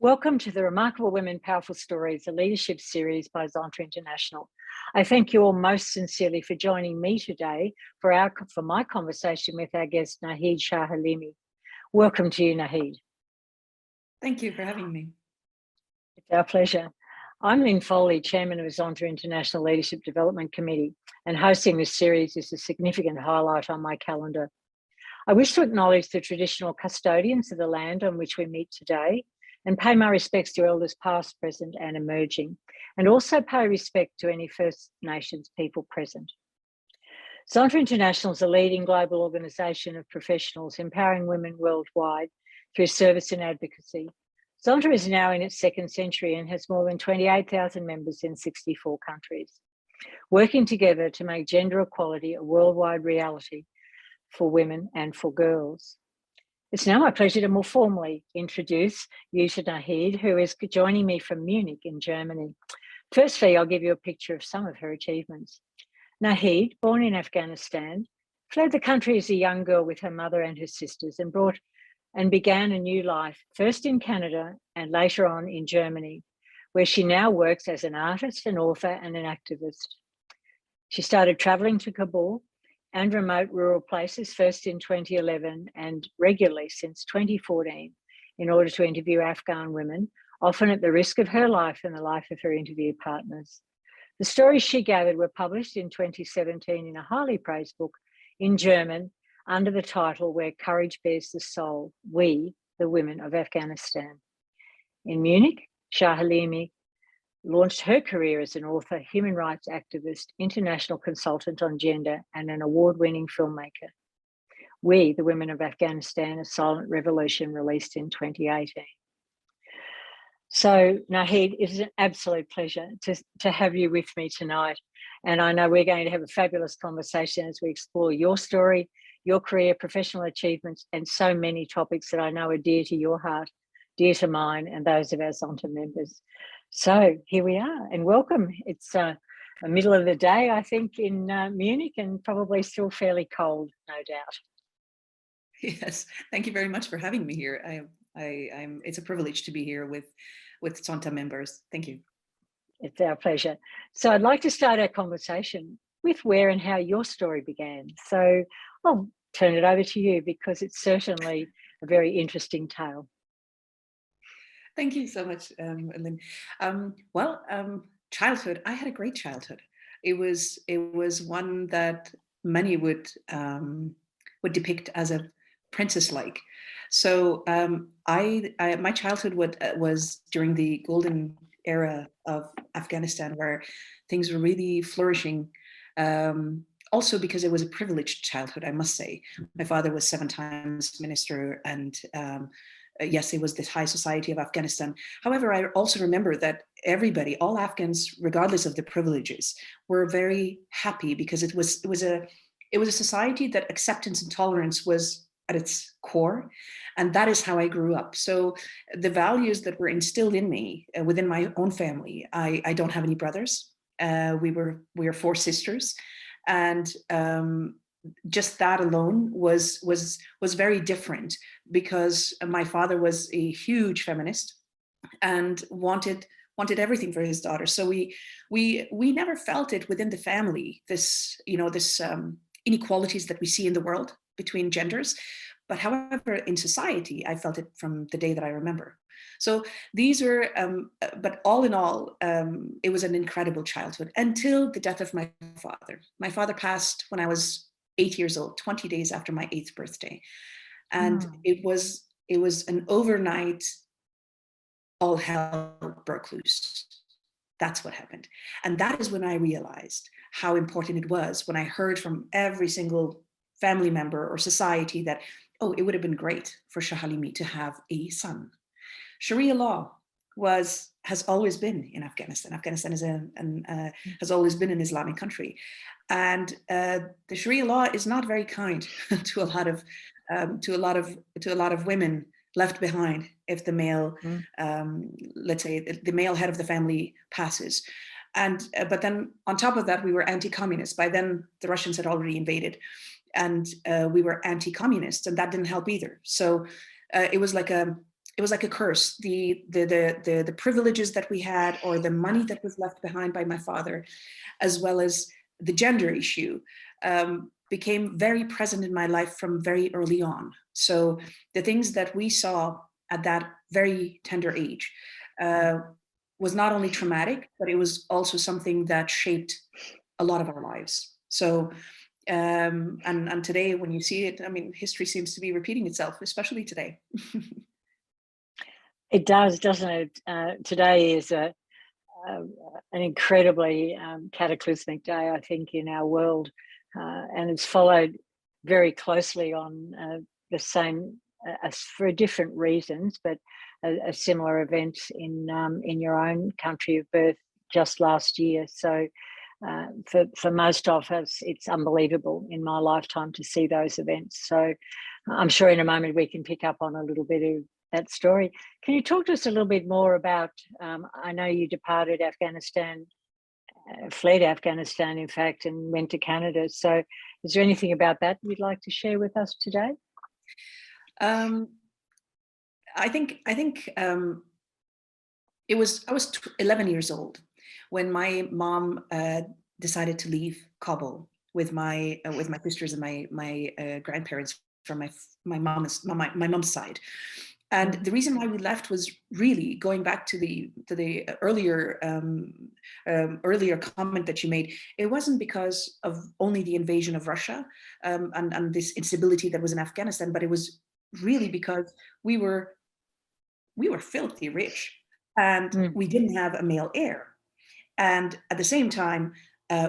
Welcome to the Remarkable Women Powerful Stories, a leadership series by Zonta International. I thank you all most sincerely for joining me today for my conversation with our guest, Naheed Shahalimi. Welcome to you, Naheed. Thank you for having me. It's our pleasure. I'm Lynn Foley, Chairman of the Zonta International Leadership Development Committee, and hosting this series is a significant highlight on my calendar. I wish to acknowledge the traditional custodians of the land on which we meet today, and pay my respects to elders past, present and emerging, and also pay respect to any First Nations people present. Zonta International is a leading global organisation of professionals empowering women worldwide through service and advocacy. Zonta is now in its second century and has more than 28,000 members in 64 countries, working together to make gender equality a worldwide reality for women and for girls. It's now my pleasure to more formally introduce you to Naheed, who is joining me from Munich in Germany. Firstly, I'll give you a picture of some of her achievements. Naheed, born in Afghanistan, fled the country as a young girl with her mother and her sisters and began a new life, first in Canada and later on in Germany, where she now works as an artist, an author and an activist. She started travelling to Kabul and remote rural places first in 2011 and regularly since 2014 in order to interview Afghan women, often at the risk of her life and the life of her interview partners. The stories she gathered were published in 2017 in a highly praised book in German under the title Where Courage Bears the Soul, We, the Women of Afghanistan. In Munich, Shahalimi launched her career as an author, human rights activist, international consultant on gender, and an award-winning filmmaker. We, the Women of Afghanistan, A Silent Revolution, released in 2018. So, Naheed, it is an absolute pleasure to have you with me tonight. And I know we're going to have a fabulous conversation as we explore your story, your career, professional achievements, and so many topics that I know are dear to your heart, dear to mine, and those of our Zonta members. So here we are, and welcome. It's the middle of the day, I think, in Munich, and probably still fairly cold, no doubt. Yes, thank you very much for having me here. It's a privilege to be here with Zonta members. Thank you. It's our pleasure. So I'd like to start our conversation with where and how your story began. So I'll turn it over to you because it's certainly a very interesting tale. Thank you so much, Lynn. Childhood. I had a great childhood. It was one that many would depict as a princess-like. So my childhood was during the golden era of Afghanistan, where things were really flourishing. Also because it was a privileged childhood, I must say. My father was 7 times minister, and yes, it was the high society of Afghanistan. However, I also remember that everybody, all Afghans, regardless of the privileges, were very happy because it was a society that acceptance and tolerance was at its core, and that is how I grew up. So the values that were instilled in me within my own family. I don't have any brothers. We are 4 sisters, and just that alone was very different, because my father was a huge feminist and wanted everything for his daughter. So we never felt it within the family, this inequalities that we see in the world between genders. But however, in society, I felt it from the day that I remember. So these were, but all in all, it was an incredible childhood until the death of my father. My father passed when I was 8 years old, 20 days after my 8th birthday. And it was an overnight, all hell broke loose. That's what happened. And that is when I realized how important it was, when I heard from every single family member or society that, oh, it would have been great for Shahalimi to have a son. Sharia law has always been in Afghanistan. Afghanistan has always been an Islamic country, and the Sharia law is not very kind to a lot of women left behind if the male, let's say, the male head of the family passes. And but then on top of that, we were anti-communist. By then, the Russians had already invaded, and we were anti-communist, and that didn't help either. So it was like it was like a curse. The privileges that we had, or the money that was left behind by my father, as well as the gender issue, became very present in my life from very early on. So the things that we saw at that very tender age was not only traumatic, but it was also something that shaped a lot of our lives. So and today, when you see it, I mean, history seems to be repeating itself, especially today. It does, doesn't it? Today is an incredibly cataclysmic day, I think, in our world, and it's followed very closely on the same, for different reasons, but a similar event in your own country of birth just last year. So for most of us, it's unbelievable in my lifetime to see those events. So I'm sure in a moment we can pick up on a little bit of that story. Can you talk to us a little bit more about, I know you departed Afghanistan, fled Afghanistan, in fact, and went to Canada. So is there anything about that you'd like to share with us today? I think I was 11 years old when my mom decided to leave Kabul with my sisters and my grandparents from my mom's side. And the reason why we left was really going back to the earlier earlier comment that you made. It wasn't because of only the invasion of Russia and this instability that was in Afghanistan, but it was really because we were filthy rich, and we didn't have a male heir, and at the same time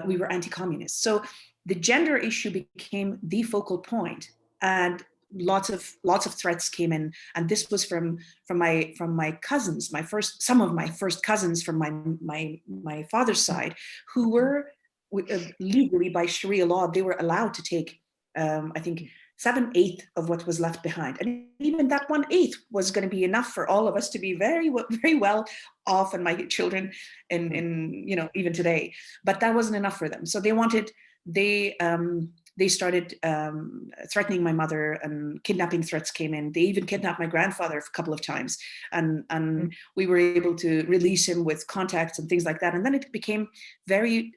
we were anti-communist. So the gender issue became the focal point, and lots of threats came in. And this was from my cousins, some of my first cousins from my father's side, who were legally, by Sharia law, they were allowed to take I think 7/8 of what was left behind, and even that 1/8 was going to be enough for all of us to be very well off, and my children in even today. But that wasn't enough for them, so they started threatening my mother, and kidnapping threats came in. They even kidnapped my grandfather a couple of times, and we were able to release him with contacts and things like that. And then it became very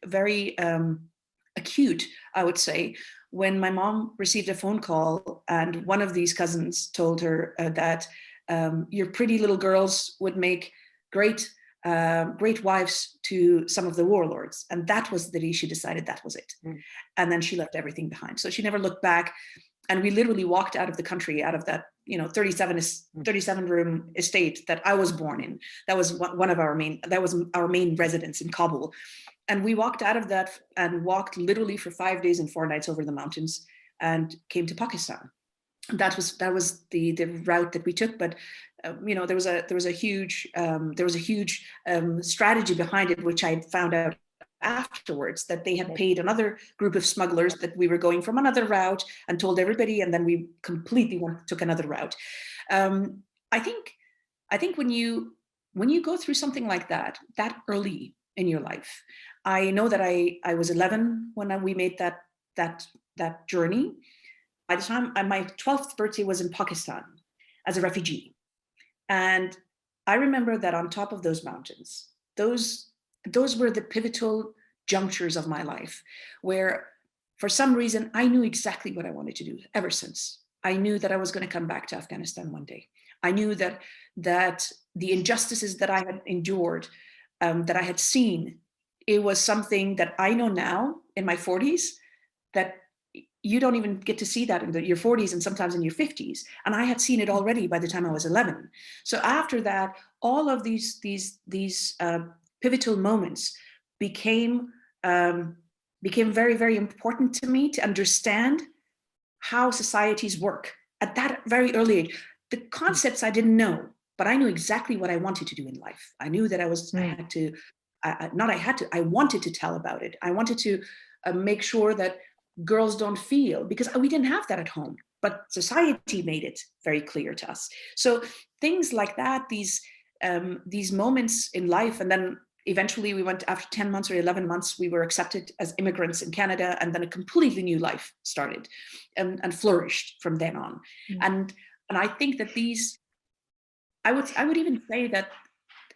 acute, I would say, when my mom received a phone call, and one of these cousins told her that your pretty little girls would make great wives to some of the warlords. And that was the day she decided that was it. And then she left everything behind. So she never looked back. And we literally walked out of the country, out of that 37 room estate that I was born in. That was our main residence in Kabul. And we walked out of that and walked literally for 5 days and 4 nights over the mountains and came to Pakistan. That was the route that we took. But there was a huge strategy behind it, which I found out afterwards, that they had paid another group of smugglers that we were going from another route, and told everybody, and then we completely took another route. I think when you go through something like that early in your life, I know that I was 11 when we made that journey. By the time my 12th birthday was in Pakistan as a refugee. And I remember that on top of those mountains, those were the pivotal junctures of my life, where for some reason I knew exactly what I wanted to do ever since. I knew that I was going to come back to Afghanistan one day. I knew that the injustices that I had endured, that I had seen, it was something that I know now in my 40s, that you don't even get to see that in your 40s and sometimes in your 50s. And I had seen it already by the time I was 11. So after that, all of these pivotal moments became very, very important to me, to understand how societies work at that very early age. The concepts I didn't know, but I knew exactly what I wanted to do in life. I knew that I wanted to tell about it. I wanted to make sure that girls don't feel, because we didn't have that at home, but society made it very clear to us. So things like that, these moments in life. And then eventually we went, after 10 months or 11 months, we were accepted as immigrants in Canada, and then a completely new life started and flourished from then on. And I think that these I would even say that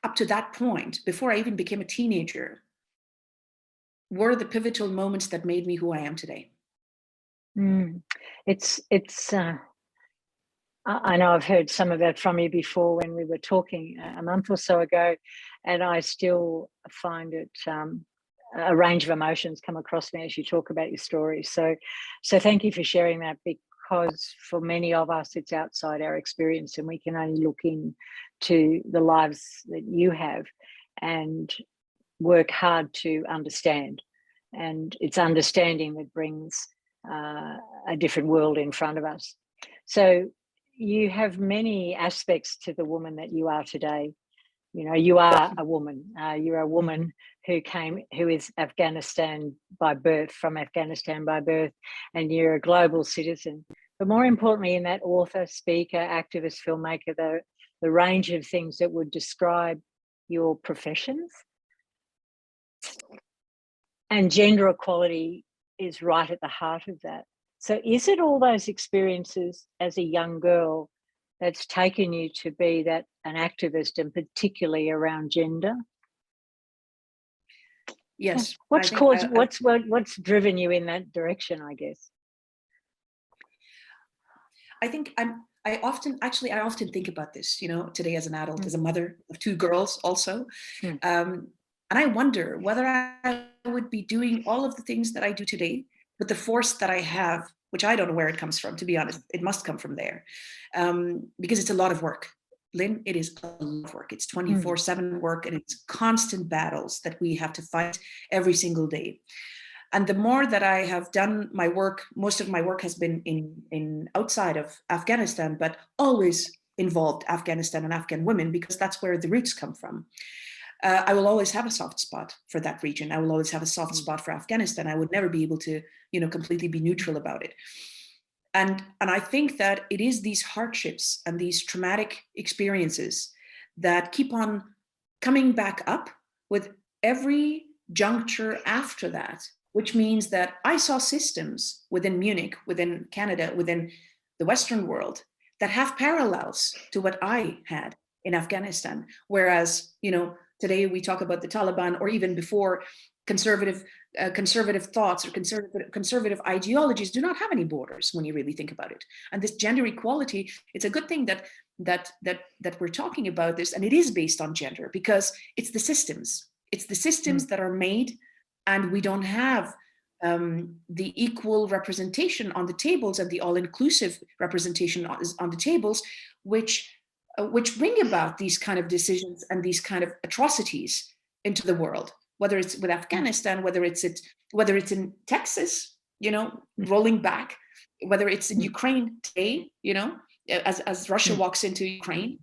up to that point, before I even became a teenager, were the pivotal moments that made me who I am today. It's I know I've heard some of that from you before when we were talking a month or so ago, and I still find it a range of emotions come across me as you talk about your story. So thank you for sharing that, because for many of us it's outside our experience, and we can only look in to the lives that you have and work hard to understand. And it's understanding that brings a different world in front of us. So you have many aspects to the woman that you are today. You know, you are a woman. You're a woman who is Afghanistan by birth, from Afghanistan by birth, and you're a global citizen. But more importantly, in that author, speaker, activist, filmmaker, the range of things that would describe your professions. And gender equality is right at the heart of that. So is it all those experiences as a young girl that's taken you to be an activist, and particularly around gender? Yes. What's driven you in that direction, I guess? I think I often think about this, today as an adult, as a mother of two girls also. And I wonder whether I would be doing all of the things that I do today with the force that I have, which I don't know where it comes from, to be honest. It must come from there, because it's a lot of work. Lynn, it is a lot of work. It's 24/7 work, and it's constant battles that we have to fight every single day. And the more that I have done my work, most of my work has been in outside of Afghanistan, but always involved Afghanistan and Afghan women, because that's where the roots come from. I will always have a soft spot for that region. I will always have a soft spot for Afghanistan. I would never be able to, completely be neutral about it. And I think that it is these hardships and these traumatic experiences that keep on coming back up with every juncture after that, which means that I saw systems within Munich, within Canada, within the Western world that have parallels to what I had in Afghanistan. Whereas, today we talk about the Taliban, or even before, conservative thoughts or conservative ideologies do not have any borders when you really think about it. And this gender equality, it's a good thing that we're talking about this, and it is based on gender, because it's the systems. It's the systems that are made, and we don't have the equal representation on the tables, and the all-inclusive representation on the tables, which bring about these kind of decisions and these kind of atrocities into the world. Whether it's with Afghanistan, whether it's in Texas, rolling back, whether it's in Ukraine today, as Russia walks into Ukraine,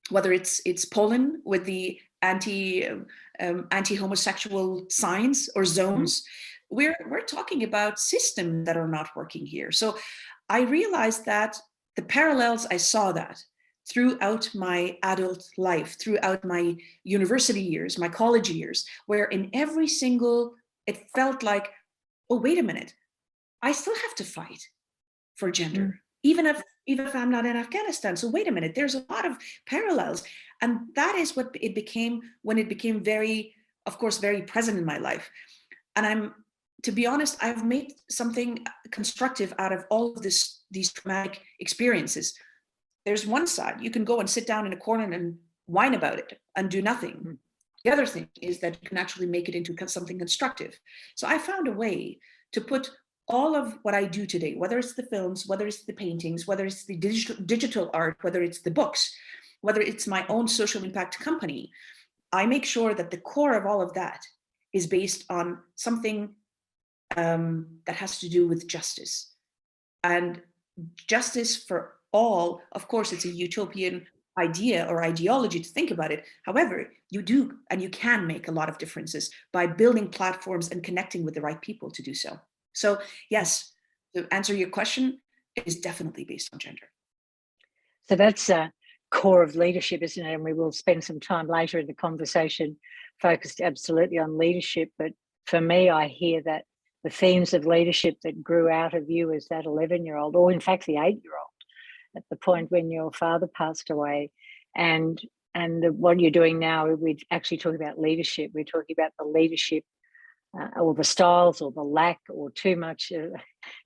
whether it's Poland with the anti-homosexual signs or zones. We're talking about systems that are not working here. So I realized that the parallels, I saw that throughout my adult life, throughout my university years, my college years, where in every single, it felt like, oh, wait a minute, I still have to fight for gender, even if I'm not in Afghanistan. So wait a minute, there's a lot of parallels. And that is what it became when it became very, of course, very present in my life. And to be honest, I've made something constructive out of all of these traumatic experiences. There's one side, you can go and sit down in a corner and whine about it and do nothing. The other thing is that you can actually make it into something constructive. So I found a way to put all of what I do today, whether it's the films, whether it's the paintings, whether it's the digital art, whether it's the books, whether it's my own social impact company, I make sure that the core of all of that is based on something that has to do with justice. And justice for all, of course, it's a utopian idea or ideology to think about it. However, you do and you can make a lot of differences by building platforms and connecting with the right people to do so. So yes, to answer your question, it is definitely based on gender. So that's a core of leadership, isn't it? And we will spend some time later in the conversation focused absolutely on leadership. But for me, I hear that the themes of leadership that grew out of you as that 11-year-old, or in fact the 8-year-old, at the point when your father passed away, and what you're doing now, we're actually talking about leadership. We're talking about the leadership, or the styles, or the lack, or too much,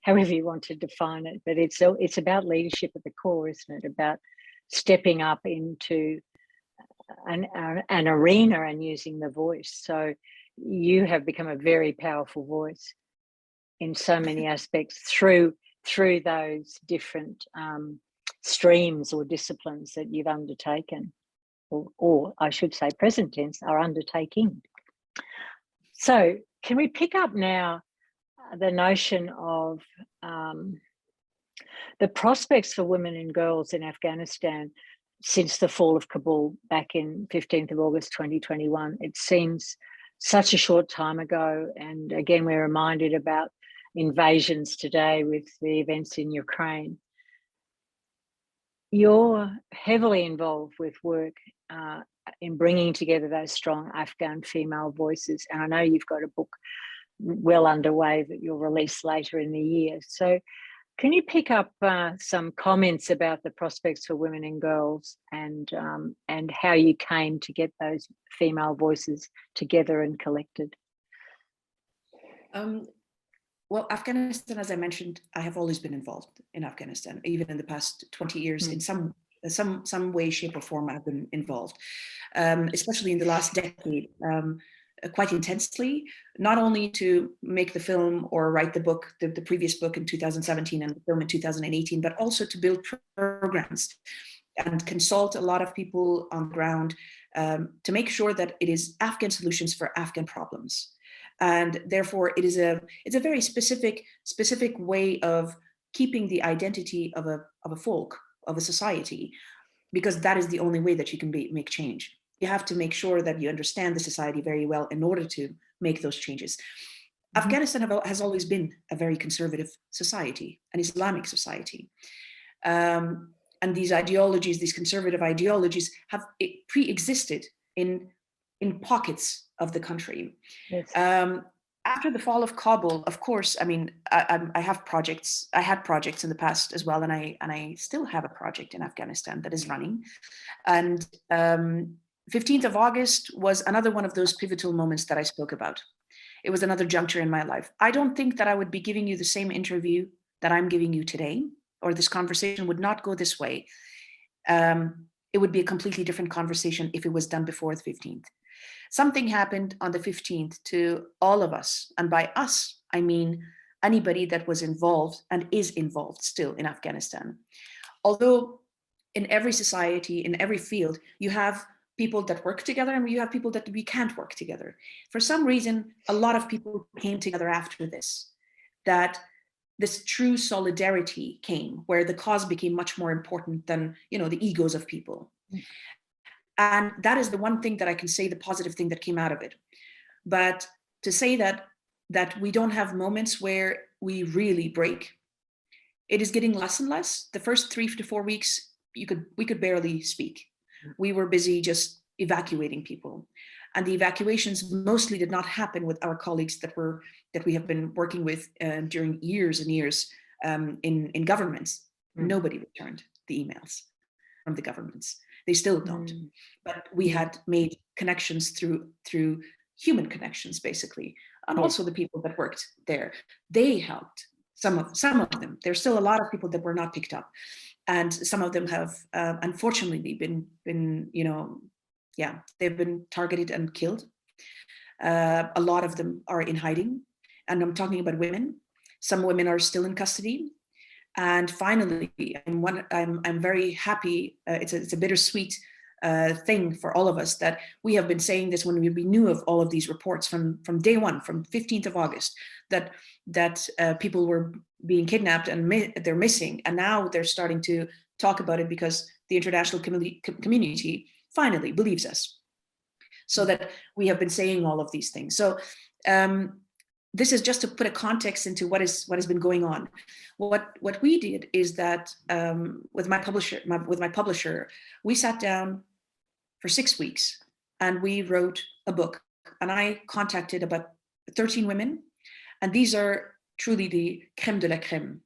however you want to define it. But it's about leadership at the core, isn't it? About stepping up into an arena and using the voice. So you have become a very powerful voice in so many aspects through those different streams or disciplines that you've undertaken, or I should say present tense, are undertaking. So can we pick up now the notion of the prospects for women and girls in Afghanistan since the fall of Kabul back in 15th of August 2021? It seems such a short time ago, and again we're reminded about invasions today with the events in Ukraine. You're heavily involved with work in bringing together those strong Afghan female voices, and I know you've got a book well underway that you'll release later in the year. So can you pick up some comments about the prospects for women and girls, and how you came to get those female voices together and collected? Well, Afghanistan, as I mentioned, I have always been involved in Afghanistan, even in the past 20 years. In some way, shape, or form, I've been involved, especially in the last decade, quite intensely, not only to make the film or write the book, the previous book in 2017 and the film in 2018, but also to build programs and consult a lot of people on the ground to make sure that it is Afghan solutions for Afghan problems. And therefore, it's a very specific way of keeping the identity of a folk, of a society, because that is the only way that you can make change. You have to make sure that you understand the society very well in order to make those changes. Afghanistan has always been a very conservative society, an Islamic society. And these ideologies, these conservative ideologies, have pre-existed in pockets of the country. Yes. After the fall of Kabul, of course, I mean, I have projects. I had projects in the past as well, and I still have a project in Afghanistan that is running. And 15th of August was another one of those pivotal moments that I spoke about. It was another juncture in my life. I don't think that I would be giving you the same interview that I'm giving you today, or this conversation would not go this way. It would be a completely different conversation if it was done before the 15th. Something happened on the 15th to all of us. And by us, I mean anybody that was involved and is involved still in Afghanistan. Although in every society, in every field, you have people that work together and you have people that we can't work together. For some reason, a lot of people came together after this, that this true solidarity came, where the cause became much more important than, the egos of people. And that is the one thing that I can say, the positive thing that came out of it. But to say that we don't have moments where we really break, it is getting less and less. The first 3 to 4 weeks, we could barely speak. We were busy just evacuating people. And the evacuations mostly did not happen with our colleagues that we have been working with during years and years in governments. Nobody returned the emails from the governments. They still don't. But we had made connections through human connections, basically, and also the people that worked there. They helped. Some of them. There's still a lot of people that were not picked up, and some of them have unfortunately been they've been targeted and killed. A lot of them are in hiding, and I'm talking about women. Some women are still in custody. And finally, I'm very happy. It's a bittersweet thing for all of us that we have been saying this when we knew of all of these reports from day one, from 15th of August, that people were being kidnapped and they're missing, and now they're starting to talk about it because the international community finally believes us. So that we have been saying all of these things. So. This is just to put a context into what has been going on. What we did is that with my publisher, we sat down for 6 weeks and we wrote a book. And I contacted about 13 women, and these are truly the crème de la crème.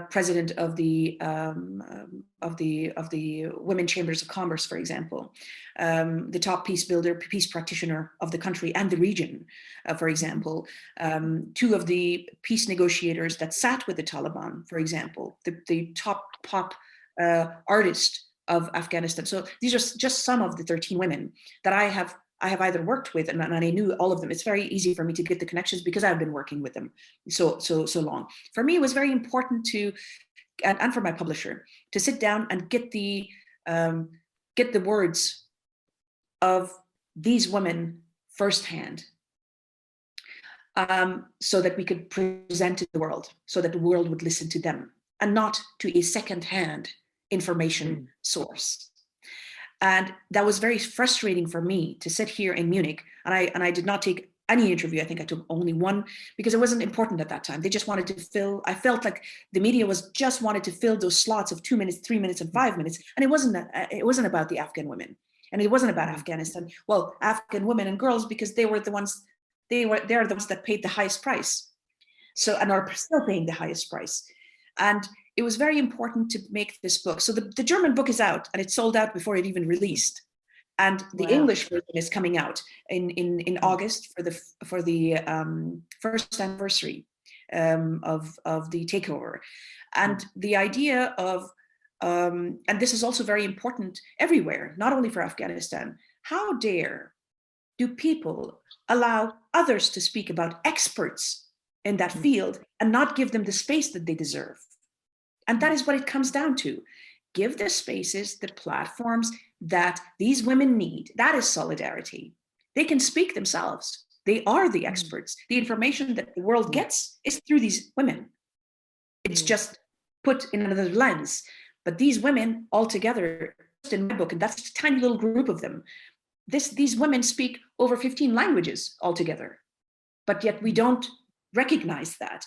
president of the Women Chambers of Commerce, for example, the top peace builder, peace practitioner of the country and the region, for example, two of the peace negotiators that sat with the Taliban, for example, the top pop artist of Afghanistan. So these are just some of the 13 women that I have either worked with, and I knew all of them. It's very easy for me to get the connections because I've been working with them so long. For me, it was very important to, and for my publisher, to sit down and get the words of these women firsthand, so that we could present to the world, so that the world would listen to them, and not to a second-hand information source. And that was very frustrating for me to sit here in Munich, and I did not take any interview. I think I took only one because it wasn't important at that time. They just wanted to fill, I felt like the media was just wanted to fill those slots of 2 minutes, 3 minutes, and 5 minutes. And it wasn't about the Afghan women, and it wasn't about Afghanistan. Well, Afghan women and girls, because they're the ones that paid the highest price. So, and are still paying the highest price. And it was very important to make this book. So the German book is out, and it's sold out before it even released. And the English version is coming out in August for the first anniversary of the takeover. And the idea of, and this is also very important everywhere, not only for Afghanistan, how dare do people allow others to speak about experts in that field and not give them the space that they deserve? And that is what it comes down to. Give the spaces, the platforms that these women need. That is solidarity. They can speak themselves. They are the experts. The information that the world gets is through these women. It's just put in another lens. But these women all together, in my book, and that's a tiny little group of them, these women speak over 15 languages altogether. But yet we don't recognize that.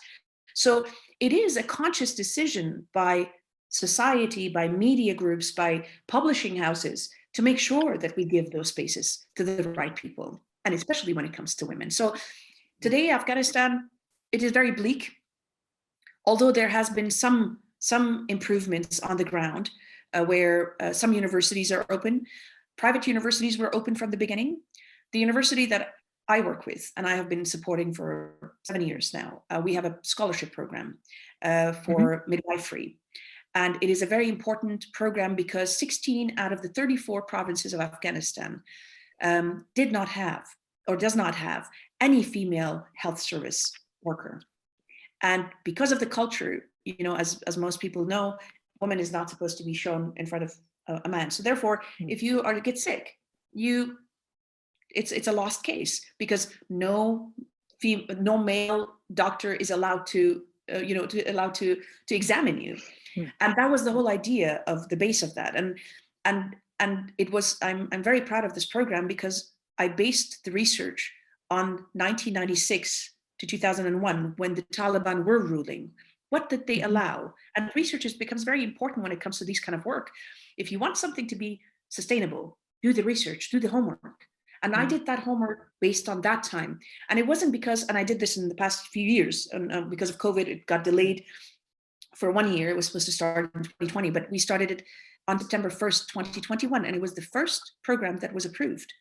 So it is a conscious decision by society, by media groups, by publishing houses to make sure that we give those spaces to the right people, and especially when it comes to women. So today, Afghanistan, it is very bleak, although there has been some improvements on the ground where some universities are open. Private universities were open from the beginning. The university that I work with, and I have been supporting for 7 years now, we have a scholarship program for midwifery. And it is a very important program because 16 out of the 34 provinces of Afghanistan did not have, or does not have, any female health service worker. And because of the culture, as most people know, a woman is not supposed to be shown in front of a man. So therefore, if you are to get sick, it's a lost case, because no male doctor is allowed to examine you. And that was the whole idea of the base of that. And it was, I'm very proud of this program because I based the research on 1996 to 2001, when the Taliban were ruling. What did they allow? And research becomes very important when it comes to these kind of work. If you want something to be sustainable, do the research, do the homework. And I did that homework based on that time. And it wasn't because, and I did this in the past few years, and because of COVID, it got delayed for 1 year. It was supposed to start in 2020, but we started it on September 1st, 2021. And it was the first program that was approved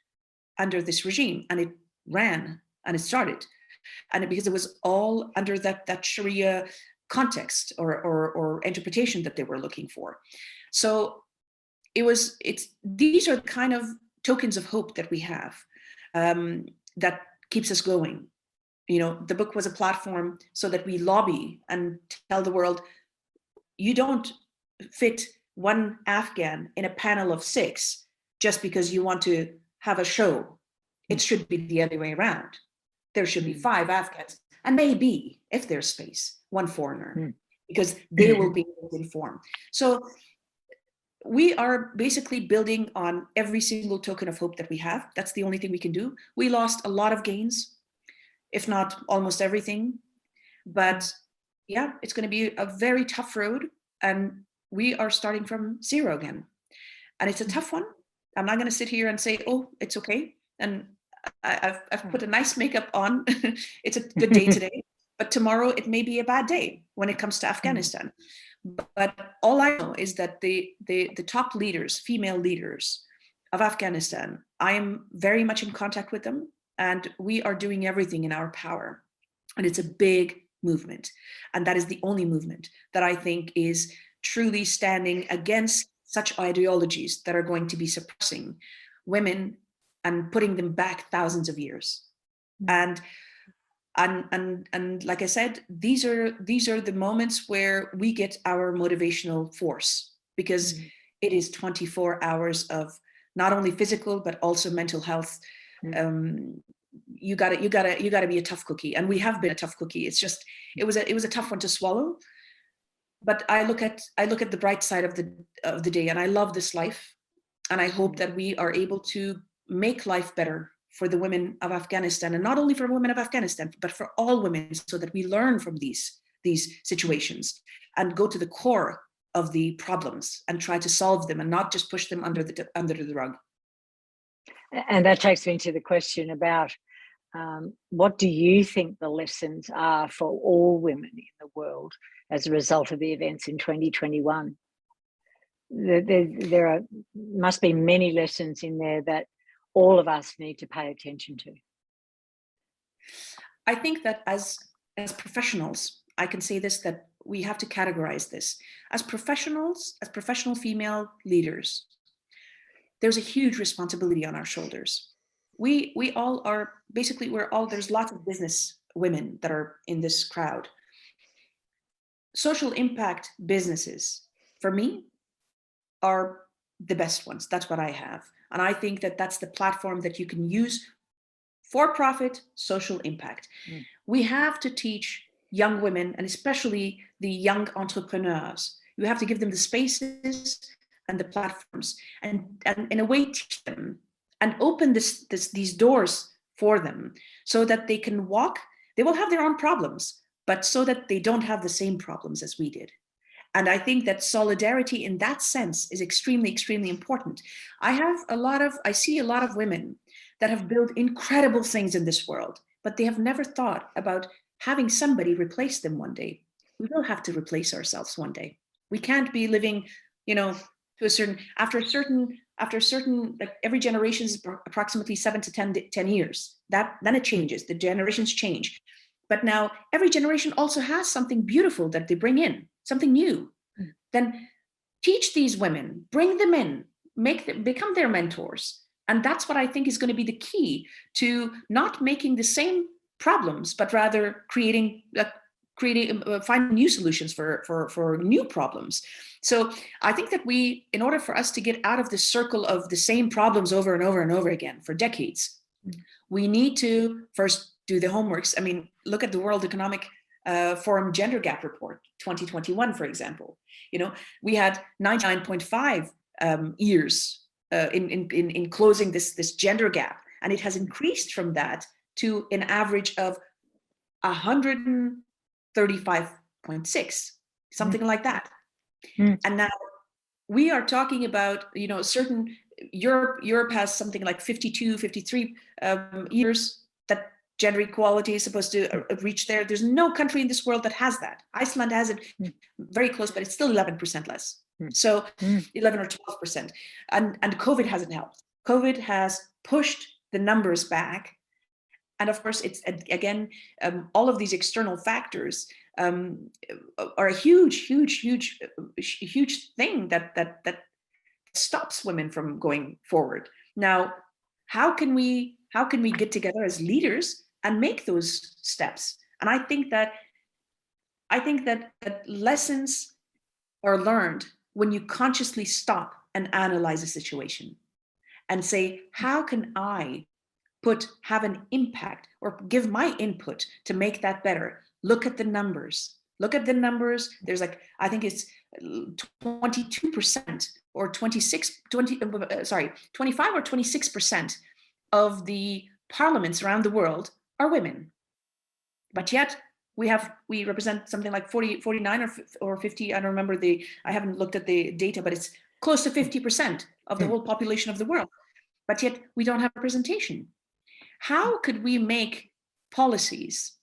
under this regime. And it ran and it started. And because it was all under that Sharia context or interpretation that they were looking for. So these are the kind of tokens of hope that we have that keeps us going. The book was a platform so that we lobby and tell the world, you don't fit one Afghan in a panel of 6 just because you want to have a show. It should be the other way around. There should be 5 Afghans, and maybe, if there's space, 1 foreigner, because they will be informed. So we are basically building on every single token of hope that we have. That's the only thing we can do. We lost a lot of gains, if not almost everything. But yeah, it's going to be a very tough road, and we are starting from 0 again. And it's a tough one. I'm not going to sit here and say, oh, it's okay. And I've put a nice makeup on. It's a good day today. but tomorrow it may be a bad day when it comes to Afghanistan. But all I know is that the top leaders, female leaders of Afghanistan, I am very much in contact with them, and we are doing everything in our power. And it's a big movement. And that is the only movement that I think is truly standing against such ideologies that are going to be suppressing women and putting them back thousands of years. And like I said, these are the moments where we get our motivational force, because it is 24 hours of not only physical but also mental health. You gotta be a tough cookie, and we have been a tough cookie. It's just it was a tough one to swallow. But I look at the bright side of the day, and I love this life, and I hope that we are able to make life better for the women of Afghanistan, and not only for women of Afghanistan, but for all women, so that we learn from these situations and go to the core of the problems and try to solve them, and not just push them under the rug. And that takes me to the question about what do you think the lessons are for all women in the world as a result of the events in 2021? There must be many lessons in there that all of us need to pay attention to. I think that as professionals, I can say this, that we have to categorize this. As professionals, as professional female leaders, there's a huge responsibility on our shoulders. We all are, basically, there's lots of business women that are in this crowd. Social impact businesses, for me, are the best ones. That's what I have. And I think that that's the platform that you can use for profit social impact. We have to teach young women, and especially the young entrepreneurs, you have to give them the spaces and the platforms, and in a way teach them and open these doors for them, so that they can walk. They will have their own problems, but so that they don't have the same problems as we did. And I think that solidarity in that sense is extremely, extremely important. I see a lot of women that have built incredible things in this world, but they have never thought about having somebody replace them one day. We will have to replace ourselves one day. We can't be living, to a certain, after a certain, like every generation is approximately 7 to 10 years. Then it changes, the generations change. But now every generation also has something beautiful that they bring in, something new. Then teach these women, bring them in, become their mentors. And that's what I think is going to be the key to not making the same problems, but rather finding new solutions for new problems. So I think that in order for us to get out of the circle of the same problems over and over and over again for decades, we need to first do the homeworks. I mean, look at the World Economic Forum Gender Gap Report 2021, for example. We had 99.5 years in closing this gender gap, and it has increased from that to an average of 135.6, something like that. And now we are talking about, certain Europe has something like 52, 53 years that gender equality is supposed to reach there. There's no country in this world that has that. Iceland has it very close, but it's still 11% less. So 11 or 12%. And COVID hasn't helped. COVID has pushed the numbers back. And of course, it's, again, all of these external factors are a huge thing that stops women from going forward. Now, how can we get together as leaders and make those steps? And I think that lessons are learned when you consciously stop and analyze a situation and say, how can I have an impact or give my input to make that better? Look at the numbers. There's I think it's 22% or 25 or 26% of the parliaments around the world are women. But yet we represent something like 49 or 50. I don't remember I haven't looked at the data, but it's close to 50% of the whole population of the world. But yet we don't have representation. How could we make policies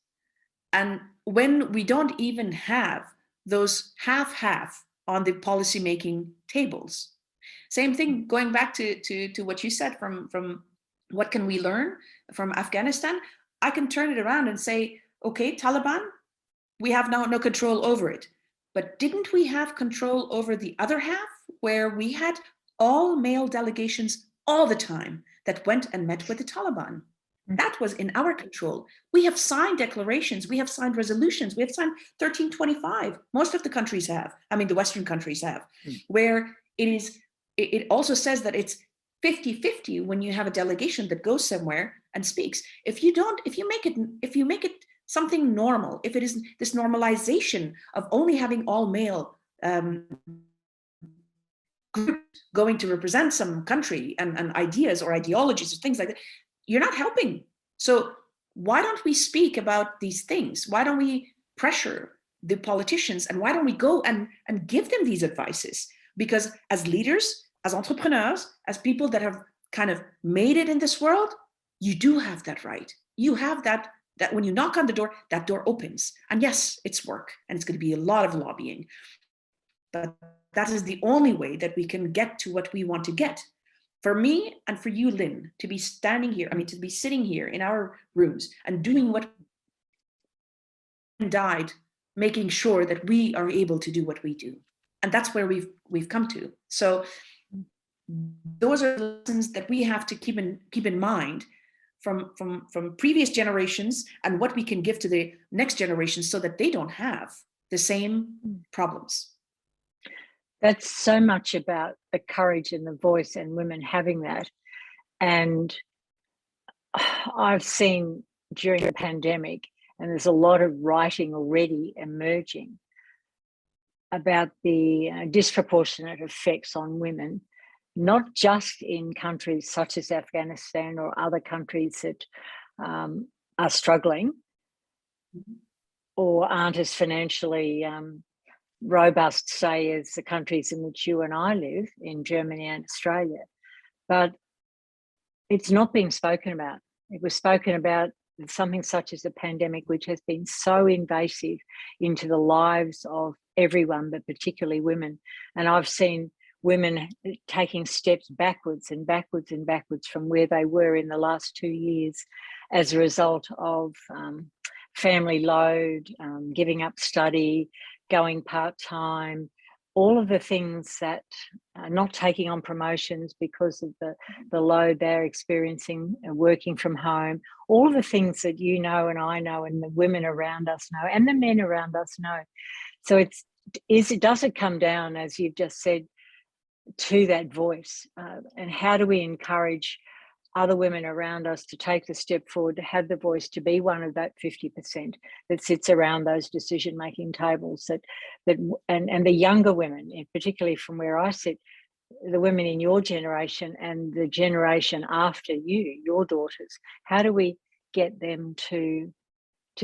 and when we don't even have those half-half on the policy-making tables. Same thing, going back to what you said from what can we learn from Afghanistan? I can turn it around and say, okay, Taliban, we have now no control over it. But didn't we have control over the other half, where we had all male delegations all the time that went and met with the Taliban? That was in our control. We have signed declarations, we have signed resolutions, we have signed 1325. Most of the countries have, I mean, the Western countries have, where it also says that it's 50-50 when you have a delegation that goes somewhere and speaks. If you make it something normal, if it is this normalization of only having all male group going to represent some country and ideas or ideologies or things like that, you're not helping. So why don't we speak about these things? Why don't we pressure the politicians, and why don't we go and give them these advices? Because as leaders, as entrepreneurs, as people that have kind of made it in this world, you do have that right. You have that when you knock on the door, that door opens. And yes, it's work, and it's going to be a lot of lobbying. But that is the only way that we can get to what we want to get. For me and for you, Lynn, to be standing here, I mean, to be sitting here in our rooms and doing what died, making sure that we are able to do what we do. And that's where we've come to. So those are lessons that we have to keep in mind from previous generations, and what we can give to the next generation so that they don't have the same problems. That's so much about the courage and the voice, and women having that. And I've seen during the pandemic, and there's a lot of writing already emerging about the disproportionate effects on women, not just in countries such as Afghanistan or other countries that are struggling or aren't as financially robust, say, as the countries in which you and I live, in Germany and Australia. But it's not being spoken about. It was spoken about something such as a pandemic, which has been so invasive into the lives of everyone, but particularly women. And I've seen women taking steps backwards and backwards and backwards from where they were in the last 2 years as a result of family load, giving up study, going part-time, all of the things that not taking on promotions because of the load they're experiencing, working from home, all of the things that you know and I know and the women around us know and the men around us know. So does it come down, as you've just said, to that voice? And how do we encourage other women around us to take the step forward, to have the voice, to be one of that 50% that sits around those decision-making tables, and the younger women, particularly from where I sit, the women in your generation and the generation after you, your daughters, how do we get them to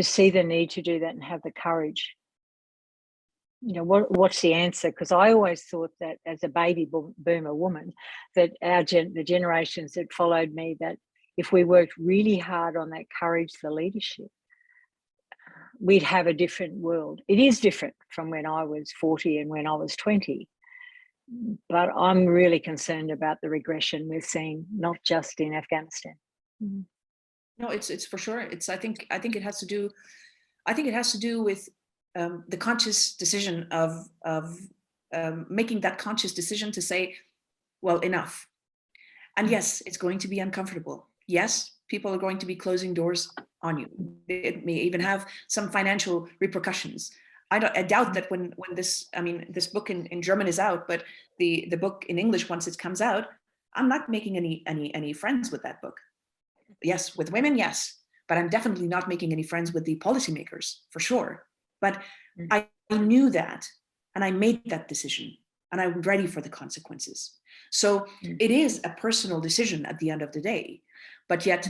see the need to do that and have the courage? You know, what's the answer? Because I always thought that as a baby boomer woman, that the generations that followed me, that if we worked really hard on that courage, the leadership, we'd have a different world. It is different from when I was 40 and when I was 20. But I'm really concerned about the regression we're seeing, not just in Afghanistan. No, it's for sure. I think it has to do with the conscious decision of making that conscious decision to say, well, enough. And yes, it's going to be uncomfortable. Yes, people are going to be closing doors on you. It may even have some financial repercussions. I doubt that when this book in German is out, but the book in English, once it comes out, I'm not making any friends with that book. Yes, with women, yes, but I'm definitely not making any friends with the policymakers, for sure. But I knew that, and I made that decision, and I'm ready for the consequences. So it is a personal decision at the end of the day. But yet,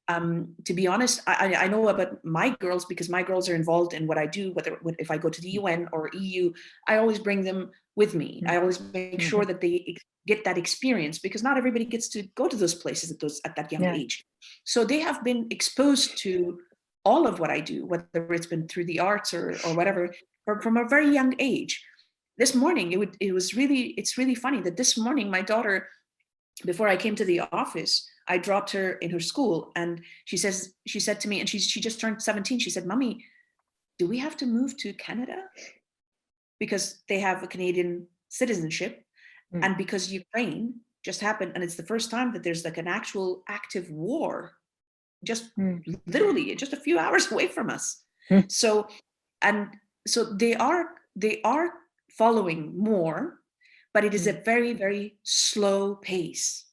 to be honest, I know about my girls, because my girls are involved in what I do, if I go to the UN or EU, I always bring them with me. I always make sure that they get that experience, because not everybody gets to go to those places at that young age. So they have been exposed to all of what I do, whether it's been through the arts or whatever, from a very young age. This morning, it's really funny that this morning, my daughter, before I came to the office, I dropped her in her school, and she said to me, and she just turned 17. She said, "Mommy, do we have to move to Canada? Because they have a Canadian citizenship, and because Ukraine just happened, and it's the first time that there's like an actual active war, just literally just a few hours away from us." So, and so they are following more, but it is a very, very slow pace.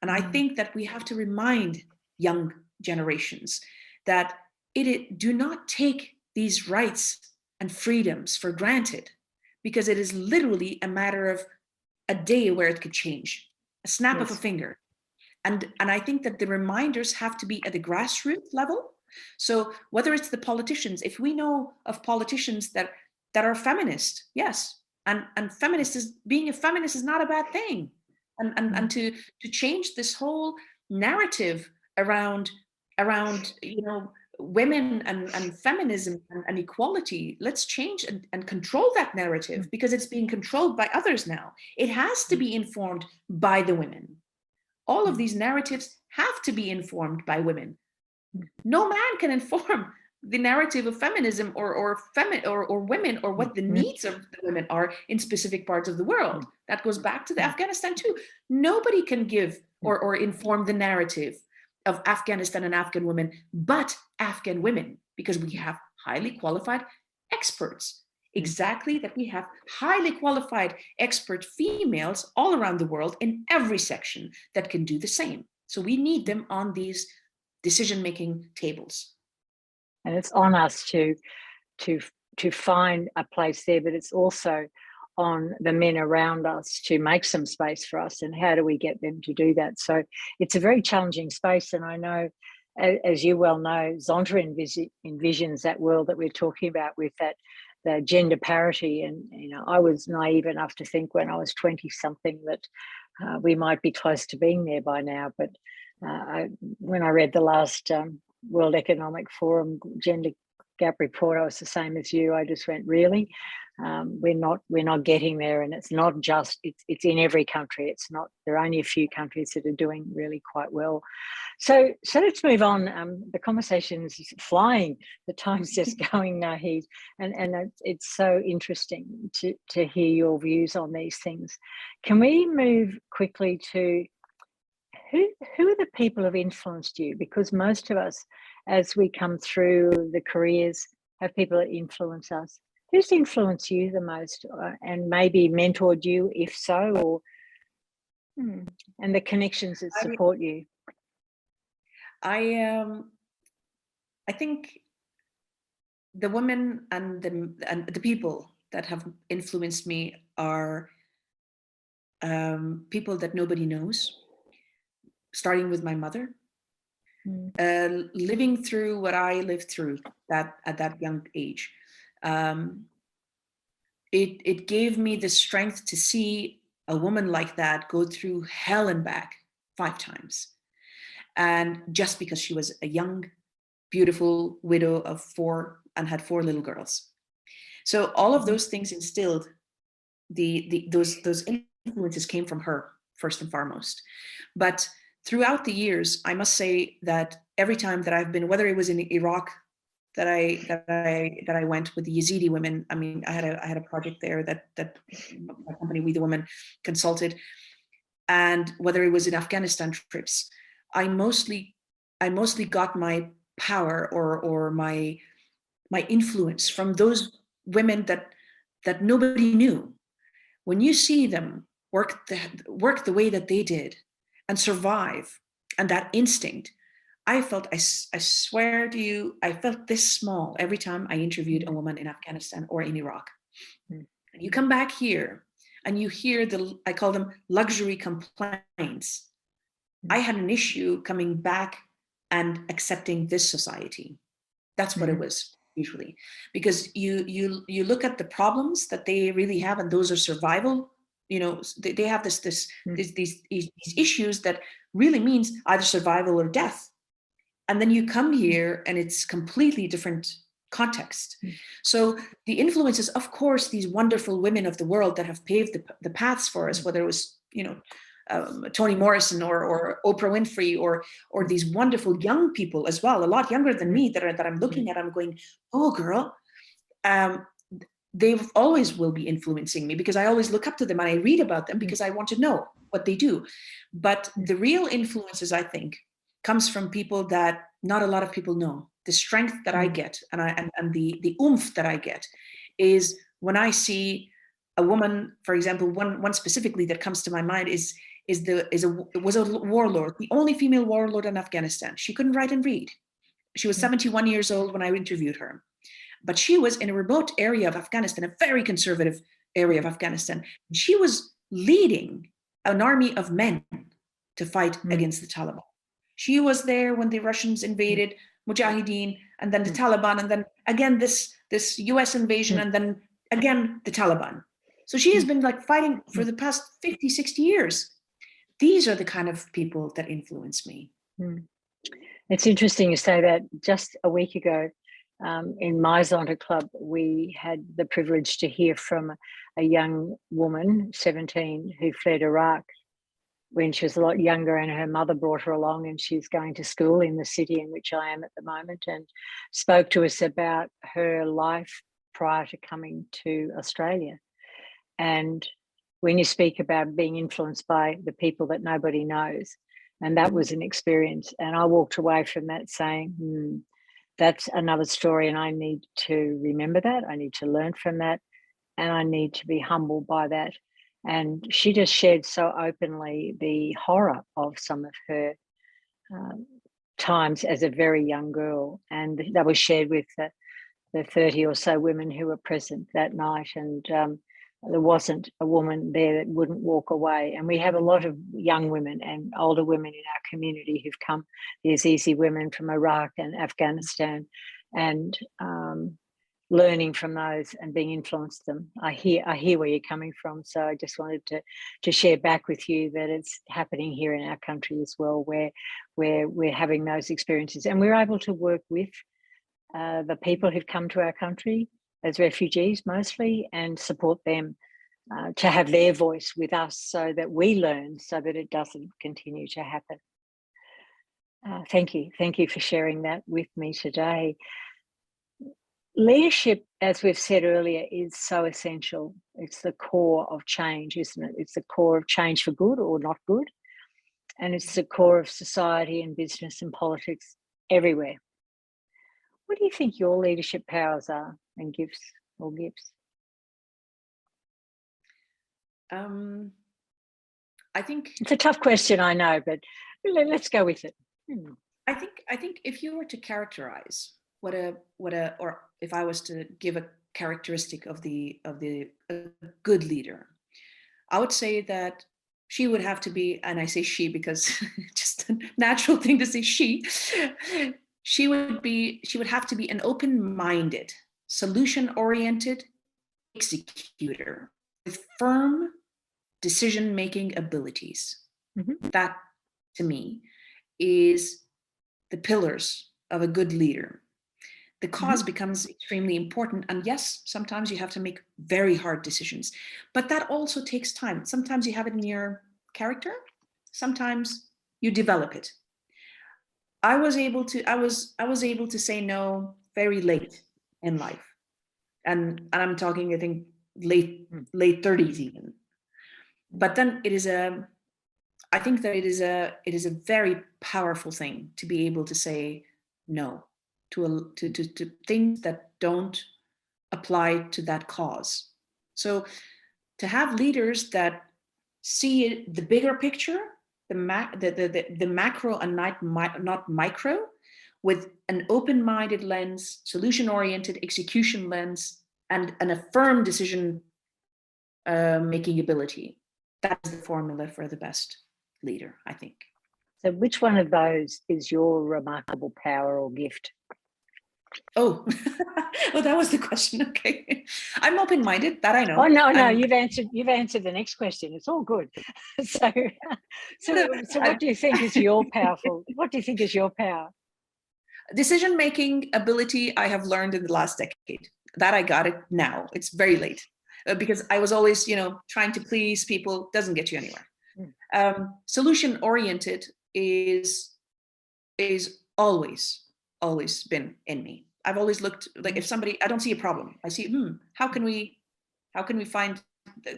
And I think that we have to remind young generations that do not take these rights and freedoms for granted, because it is literally a matter of a day where it could change, a snap of a finger. And I think that the reminders have to be at the grassroots level. So whether it's the politicians, if we know of politicians that are feminist, yes, and being a feminist is not a bad thing. And to change this whole narrative around women and feminism and equality, let's change and control that narrative, because it's being controlled by others now. It has to be informed by the women. All of these narratives have to be informed by women. No man can inform the narrative of feminism or women, or what the needs of the women are in specific parts of the world. That goes back to the Afghanistan too. Nobody can give or inform the narrative of Afghanistan and Afghan women but Afghan women, because we have highly qualified experts. Exactly, that we have highly qualified expert females all around the world in every section that can do the same. So we need them on these decision-making tables. And it's on us to find a place there, but it's also on the men around us to make some space for us. And how do we get them to do that? So it's a very challenging space. And I know, as you well know, Zonta envisions that world that we're talking about, with the gender parity. And I was naive enough to think when I was 20 something that we might be close to being there by now. But when I read the last World Economic Forum gender gap report, I was the same as you. I just went, really? We're not getting there. And it's not just, it's in every country. It's not, there are only a few countries that are doing really quite well. So let's move on. The conversation is flying. The time's just going, Nahid, and it's so interesting to hear your views on these things. Can we move quickly to who are the people who have influenced you? Because most of us, as we come through the careers, have people that influence us. Who's influenced you the most, and maybe mentored you, if so, and the connections that support you? I think the women and the people that have influenced me are people that nobody knows, starting with my mother, living through what I lived through at that young age. It gave me the strength to see a woman like that go through hell and back 5 times. And just because she was a young, beautiful widow of 4 and had 4 little girls. So all of those things instilled, those influences came from her first and foremost. But throughout the years, I must say that every time that I've been, whether it was in Iraq that I went with the Yazidi women, I mean, I had a project there that my company, We the Women, consulted, and whether it was in Afghanistan trips, I mostly got my power or my influence from those women that nobody knew. When you see them work the way that they did and survive, and that instinct, I swear to you, I felt this small every time I interviewed a woman in Afghanistan or in Iraq. And you come back here and you hear I call them luxury complaints. I had an issue coming back and accepting this society. That's what it was usually, because you look at the problems that they really have, and those are survival. They have these issues that really means either survival or death. And then you come here and it's completely different context. So the influences, of course, these wonderful women of the world that have paved the paths for us, whether it was, Toni Morrison or Oprah Winfrey or these wonderful young people as well, a lot younger than me that I'm looking at, I'm going, oh girl, they always will be influencing me because I always look up to them and I read about them because I want to know what they do. But the real influences, I think, comes from people that not a lot of people know. The strength that I get and the oomph that I get is when I see a woman, for example, one specifically that comes to my mind was a warlord, the only female warlord in Afghanistan. She couldn't write and read. She was 71 years old when I interviewed her. But she was in a remote area of Afghanistan, a very conservative area of Afghanistan. She was leading an army of men to fight against the Taliban. She was there when the Russians invaded Mujahideen, and then the Taliban, and then again this US invasion, and then again the Taliban. So she has been like fighting for the past 50, 60 years. These are the kind of people that influence me. It's interesting you say that. Just a week ago, in my Zonta Club, we had the privilege to hear from a young woman, 17, who fled Iraq when she was a lot younger, and her mother brought her along, and she's going to school in the city in which I am at the moment, and spoke to us about her life prior to coming to Australia. And when you speak about being influenced by the people that nobody knows, and that was an experience, and I walked away from that saying, that's another story, and I need to remember that. I need to learn from that, and I need to be humbled by that. And she just shared so openly the horror of some of her times as a very young girl, and that was shared with the 30 or so women who were present that night. And there wasn't a woman there that wouldn't walk away. And we have a lot of young women and older women in our community who've come, these easy women from Iraq and Afghanistan, and learning from those and being influenced them. I hear where you're coming from. So I just wanted to share back with you that it's happening here in our country as well, where we're having those experiences, and we're able to work with the people who've come to our country as refugees mostly, and support them to have their voice with us so that we learn, so that it doesn't continue to happen. Thank you for sharing that with me today. Leadership, as we've said earlier, is so essential. It's the core of change, isn't it? It's the core of change for good or not good. And it's the core of society and business and politics everywhere. What do you think your leadership powers are and gifts? I think it's a tough question, I know, but let's go with it. I think if you were to characterize or if I was to give a characteristic of a good leader, I would say that she would have to be, and I say she because just a natural thing to say she would have to be an open-minded, solution-oriented executor with firm decision-making abilities. That, to me, is the pillars of a good leader. The cause becomes extremely important. And yes, sometimes you have to make very hard decisions, but that also takes time. Sometimes you have it in your character. Sometimes you develop it. I was able to say no very late in life. And I'm talking, I think, late 30s even. But then I think that it is a very powerful thing to be able to say no to things that don't apply to that cause. So to have leaders that see the bigger picture, the macro and not micro, with an open-minded lens, solution-oriented execution lens, and a firm decision making ability. That is the formula for the best leader, I think. So which one of those is your remarkable power or gift? Oh, well, that was the question. Okay. I'm open-minded, that I know. Oh, no, you've answered the next question. It's all good. So what do you think is your power? Decision-making ability, I have learned in the last decade. That I got it now. It's very late because I was always, trying to please people. Doesn't get you anywhere. Solution-oriented is always been in me. I've always looked like if somebody, I don't see a problem. I see, how can we find,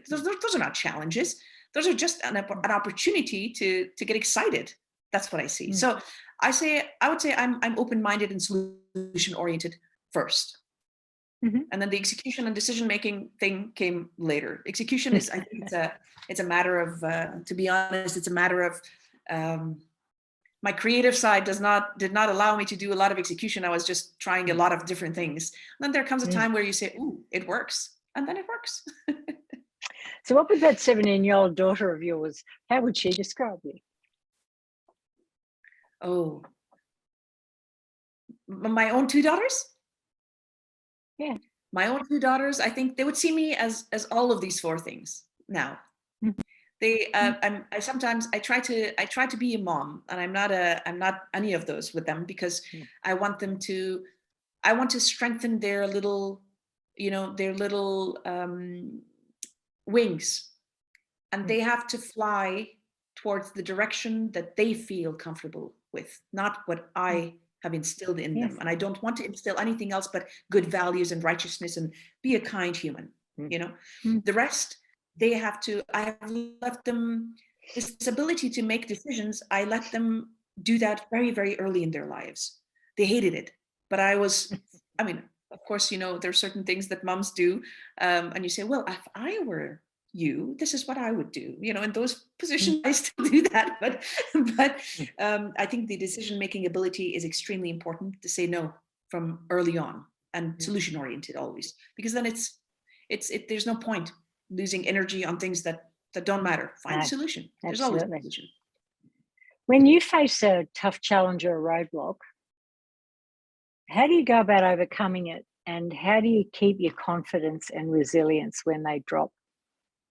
those are not challenges. Those are just an opportunity to get excited. That's what I see. So I would say I'm open-minded and solution-oriented first. And then the execution and decision-making thing came later. Execution is, I think it's a matter of, to be honest, it's a matter of, my creative side did not allow me to do a lot of execution. I was just trying a lot of different things. And then there comes a time where you say, ooh, it works. And then it works. So what would that 17-year-old daughter of yours, how would she describe you? Oh, my own two daughters? Yeah. My own two daughters, I think they would see me as all of these four things now. They, I sometimes try to be a mom, and I'm not any of those with them because I want to strengthen their little, wings, and they have to fly towards the direction that they feel comfortable with, not what I have instilled in them. And I don't want to instill anything else but good values and righteousness and be a kind human. The rest, I have left them this ability to make decisions. I let them do that very, very early in their lives. They hated it, but of course, there's certain things that moms do. And you say, well, if I were you, this is what I would do. In those positions, I still do that. But I think the decision-making ability is extremely important to say no from early on and solution-oriented always, because then there's no point losing energy on things that don't matter. Find a solution. There's always a solution. When you face a tough challenge or a roadblock, how do you go about overcoming it? And how do you keep your confidence and resilience when they drop?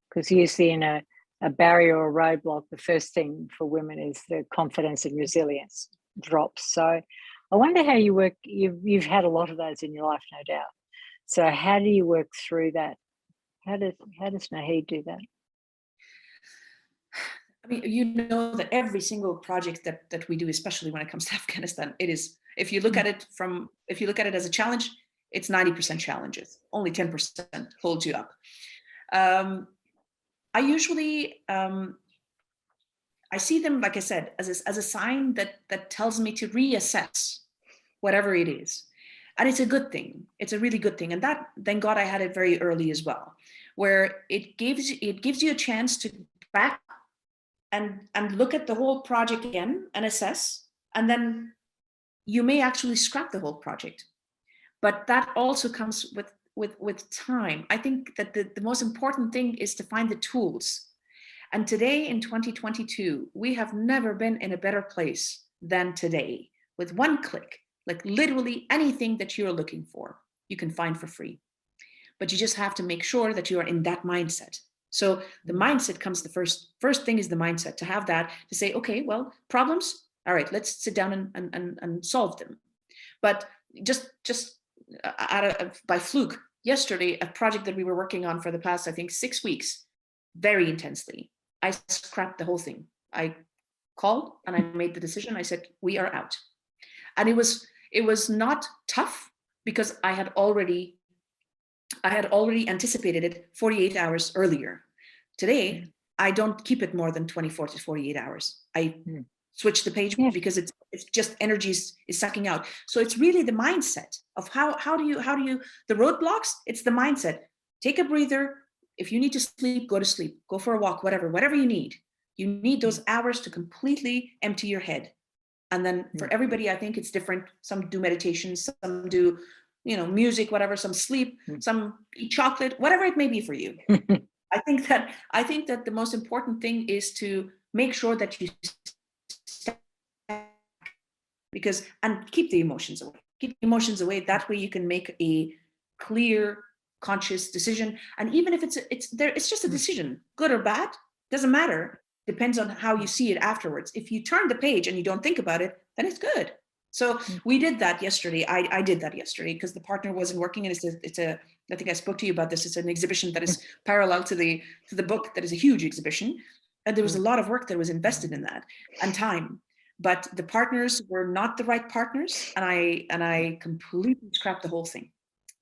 Because usually in a barrier or a roadblock, the first thing for women is the confidence and resilience drops. So I wonder how you work. You've had a lot of those in your life, no doubt. So how do you work through that? How does Naheed do that? That every single project that we do, especially when it comes to Afghanistan, it is, if you look at it as a challenge, it's 90% challenges. Only 10% holds you up. I usually, I see them, like I said, as a sign that tells me to reassess whatever it is. And it's a good thing. It's a really good thing. And that, thank God I had it very early as well, where it gives you a chance to back and look at the whole project again and assess. And then you may actually scrap the whole project. But that also comes with time. I think that the most important thing is to find the tools. And today in 2022, we have never been in a better place than today. With one click, like literally anything that you're looking for, you can find for free. But you just have to make sure that you are in that mindset. So the mindset comes the first thing is the mindset, to have that, to say, okay, well, problems, all right, let's sit down and solve them. But just by fluke, yesterday, a project that we were working on for the past, I think, 6 weeks, very intensely, I scrapped the whole thing. I called and I made the decision. I said, we are out. And it was not tough because I had already anticipated it 48 hours earlier. Today, I don't keep it more than 24 to 48 hours. I switch the page because it's just energy is sucking out. So it's really the mindset of how do you the roadblocks, it's the mindset. Take a breather. If you need to sleep, go to sleep, go for a walk, whatever you need. You need those hours to completely empty your head. And then for everybody, I think it's different. Some do meditation, some do, music, whatever, some sleep, some eat chocolate, whatever it may be for you. I think that the most important thing is to make sure that you and keep the emotions away. Keep the emotions away. That way you can make a clear, conscious decision. And even if it's just a decision, good or bad, doesn't matter. Depends on how you see it afterwards. If you turn the page and you don't think about it, then it's good. So we did that yesterday. I did that yesterday because the partner wasn't working, and I think I spoke to you about this. It's an exhibition that is parallel to the book, that is a huge exhibition. And there was a lot of work that was invested in that, and time. But the partners were not the right partners, and I completely scrapped the whole thing.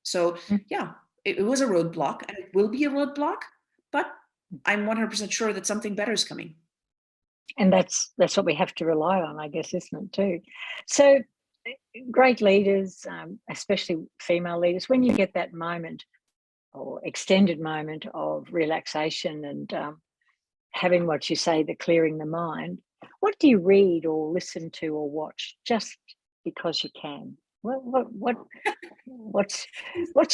So yeah, it was a roadblock, and it will be a roadblock, but I'm 100% sure that something better is coming. And that's what we have to rely on, I guess, isn't it, too? So great leaders, especially female leaders, when you get that moment or extended moment of relaxation and having what you say, the clearing the mind, what do you read or listen to or watch just because you can? What's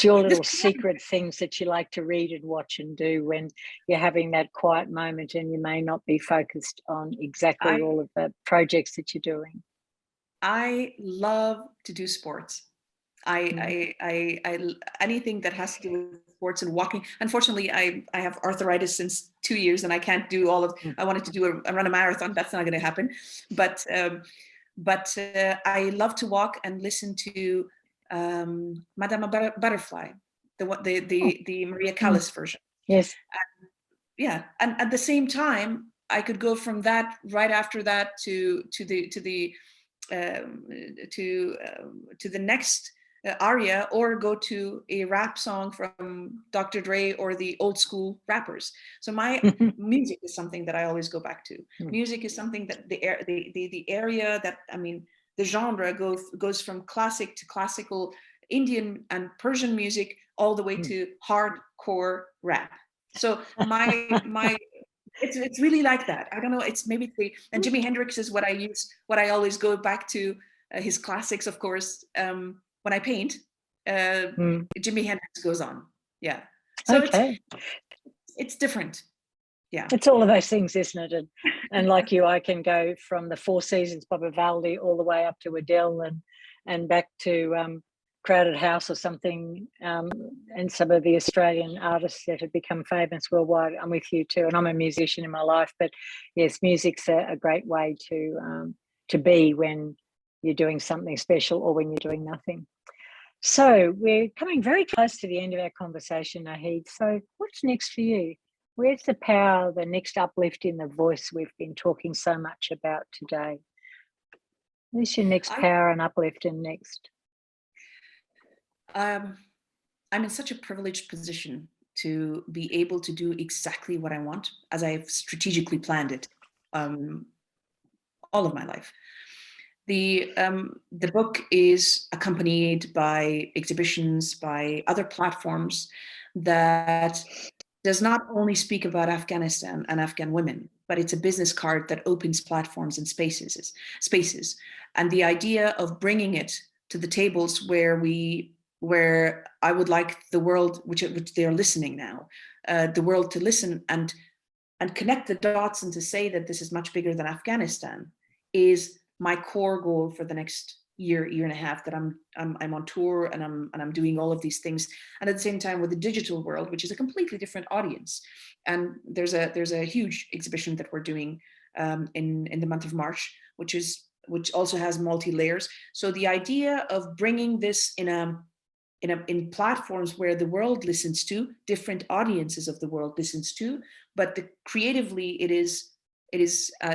your little secret things that you like to read and watch and do when you're having that quiet moment and you may not be focused on exactly all of the projects that you're doing? I love to do sports. I anything that has to do with sports and walking. Unfortunately, I have arthritis since 2 years, and I can't do all of. I wanted to do run a marathon. That's not going to happen. But I love to walk and listen to Madame Butterfly, the Maria Callas version. Yes. Yeah, and at the same time, I could go from that right after that to the next aria, or go to a rap song from Dr. Dre or the old school rappers. So my music is something that I always go back to. Music is something that the area that, I mean, the genre goes from classic to classical Indian and Persian music all the way to hardcore rap. So my it's really like that. I don't know. It's maybe and Jimi Hendrix is what I always go back to, his classics, of course. When I paint, Jimi Hendrix goes on. Yeah. So it's different. Yeah. It's all of those things, isn't it? And like you, I can go from the Four Seasons, Bob Vivaldi, all the way up to Adele and back to Crowded House or something, and some of the Australian artists that have become famous worldwide. I'm with you too, and I'm a musician in my life, but yes, music's a great way to be when you're doing something special or when you're doing nothing. So we're coming very close to the end of our conversation, Naheed. So what's next for you? Where's the power, the next uplift in the voice we've been talking so much about today? Where's your next power and uplift and next? I'm in such a privileged position to be able to do exactly what I want, as I've strategically planned it all of my life. The book is accompanied by exhibitions, by other platforms that does not only speak about Afghanistan and Afghan women, but it's a business card that opens platforms and spaces. And the idea of bringing it to the tables where I would like the world, which they're listening now, the world to listen and connect the dots and to say that this is much bigger than Afghanistan, is my core goal for the next year and a half, that I'm on tour and I'm doing all of these things, and at the same time with the digital world, which is a completely different audience. And there's a huge exhibition that we're doing in the month of March, which also has multi layers. So the idea of bringing this in platforms where the world listens to, different audiences of the world listens to, but creatively it is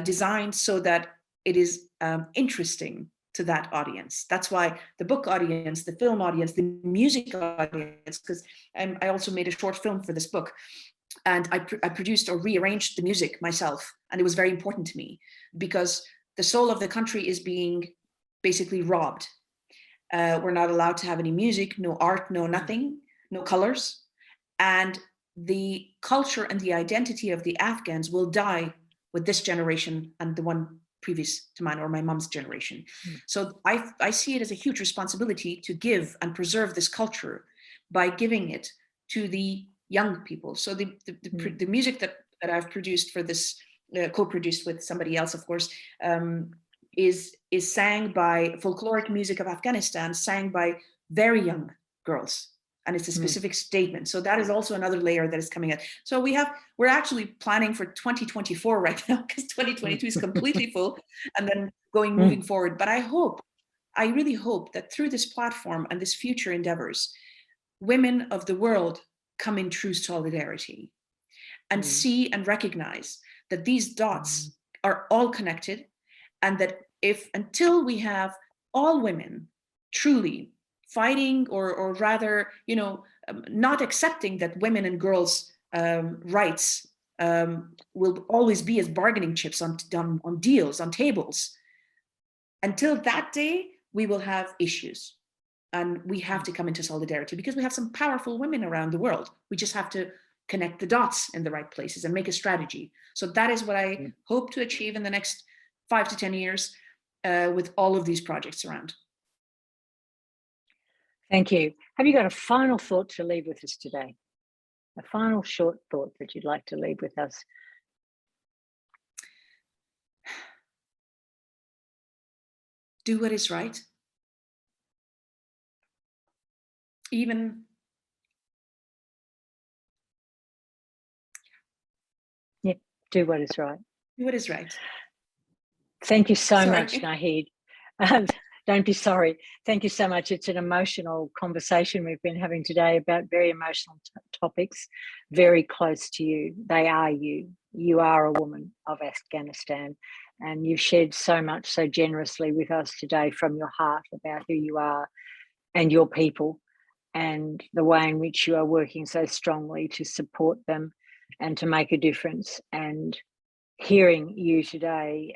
designed so that it is interesting to that audience. That's why the book audience, the film audience, the music audience, because I also made a short film for this book, and I produced or rearranged the music myself. And it was very important to me because the soul of the country is being basically robbed. We're not allowed to have any music, no art, no nothing, no colors. And the culture and the identity of the Afghans will die with this generation and the one previous to mine, or my mom's generation. So I see it as a huge responsibility to give and preserve this culture by giving it to the young people. So the music that I've produced for this, co-produced with somebody else, of course, is sang by folkloric music of Afghanistan, sang by very young girls. And it's a specific statement. So that is also another layer that is coming out. So we're actually planning for 2024 right now, because 2022 is completely full, and then moving forward. But I hope I really hope that through this platform and this future endeavors, women of the world come in true solidarity and see and recognize that these dots are all connected, and that if until we have all women truly fighting, or rather, not accepting that women and girls' rights will always be as bargaining chips on deals, on tables, until that day, we will have issues. And we have to come into solidarity because we have some powerful women around the world. We just have to connect the dots in the right places and make a strategy. So that is what I hope to achieve in the next 5 to 10 years with all of these projects around. Thank you. Have you got a final thought to leave with us today? A final short thought that you'd like to leave with us? Do what is right. Even do what is right. Do what is right. Thank you so much, Nahid. Don't be sorry. Thank you so much. It's an emotional conversation we've been having today about very emotional topics, very close to you. They are you. You are a woman of Afghanistan, and you've shared so much so generously with us today from your heart about who you are and your people, and the way in which you are working so strongly to support them and to make a difference. And hearing you today,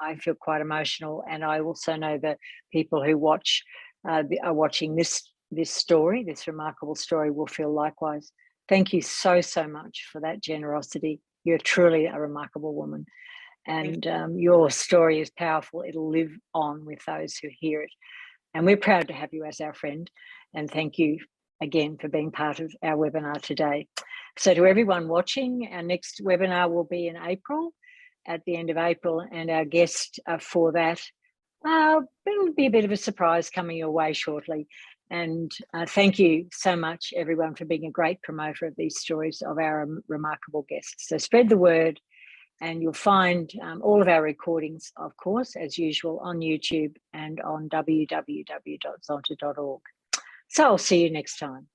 I feel quite emotional, and I also know that people who watch are watching this story, this remarkable story, will feel likewise. Thank you so much for that generosity. You're truly a remarkable woman, and your story is powerful. It'll live on with those who hear it, and we're proud to have you as our friend. And thank you again for being part of our webinar today. So to everyone watching, our next webinar will be in April, at the end of April, and our guest for that, it'll be a bit of a surprise coming your way shortly. And thank you so much, everyone, for being a great promoter of these stories of our remarkable guests. So spread the word, and you'll find all of our recordings, of course, as usual, on YouTube and on www.zonta.org. So I'll see you next time.